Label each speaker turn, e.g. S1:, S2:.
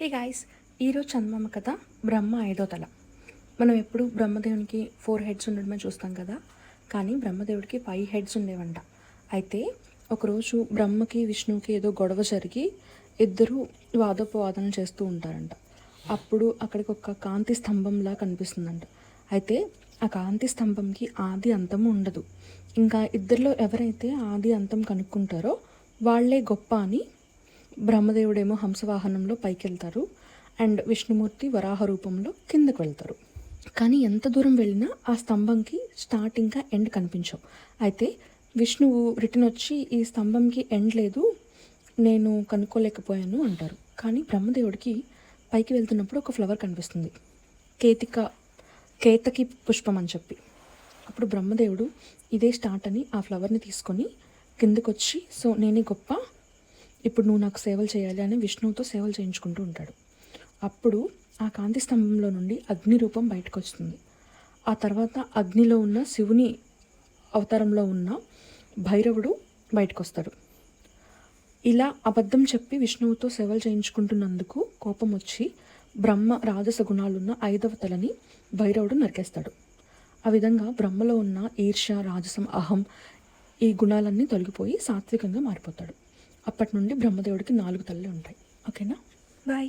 S1: Hey guys, ఈరోజు చందమామ కథ బ్రహ్మ 5వ తల. మనం ఎప్పుడు బ్రహ్మదేవునికి 4 హెడ్స్ ఉండడమే చూస్తాం కదా, కానీ బ్రహ్మదేవుడికి 5 హెడ్స్ ఉండేవంట. అయితే ఒకరోజు బ్రహ్మకి విష్ణువుకి ఏదో గొడవ జరిగి ఇద్దరు వాదోపవాదనలు చేస్తూ ఉంటారంట. అప్పుడు అక్కడికి ఒక కాంతి స్తంభంలా కనిపిస్తుందంట. అయితే ఆ కాంతి స్తంభంకి ఆది అంతము ఉండదు. ఇంకా ఇద్దరిలో ఎవరైతే ఆది అంతం కనుక్కుంటారో వాళ్ళే గొప్ప అని బ్రహ్మదేవుడేమో హంసవాహనంలో పైకి వెళ్తారు అండ్ విష్ణుమూర్తి వరాహ రూపంలో కిందకు వెళ్తారు. కానీ ఎంత దూరం వెళ్ళినా ఆ స్తంభంకి స్టార్ట్ ఇంకా ఎండ్ కనిపించవు. అయితే విష్ణువు రిటర్న్ వచ్చి ఈ స్తంభంకి ఎండ్ లేదు, నేను కనుక్కోలేకపోయాను అంటారు. కానీ బ్రహ్మదేవుడికి పైకి వెళ్తున్నప్పుడు ఒక ఫ్లవర్ కనిపిస్తుంది, కేతకి పుష్పం అని చెప్పి. అప్పుడు బ్రహ్మదేవుడు ఇదే స్టార్ట్ అని ఆ ఫ్లవర్ని తీసుకొని కిందకొచ్చి, సో నేనే గొప్ప, ఇప్పుడు నువ్వు నాకు సేవలు చేయాలి అని విష్ణువుతో సేవలు చేయించుకుంటూ ఉంటాడు. అప్పుడు ఆ కాంతి స్తంభంలో నుండి అగ్ని రూపం బయటకు వస్తుంది. ఆ తర్వాత అగ్నిలో ఉన్న శివుని అవతారంలో ఉన్న భైరవుడు బయటకు వస్తాడు. ఇలా అబద్ధం చెప్పి విష్ణువుతో సేవలు చేయించుకుంటున్నందుకు కోపం వచ్చి బ్రహ్మ రాజస గుణాలున్న 5వ తలని భైరవుడు నరికేస్తాడు. ఆ విధంగా బ్రహ్మలో ఉన్న ఈర్ష్య, రాజసం, అహం ఈ గుణాలన్నీ తొలగిపోయి సాత్వికంగా మారిపోతాడు. అప్పటి నుండి బ్రహ్మదేవుడికి 4 తలలు ఉంటాయి. ఓకేనా, బాయ్.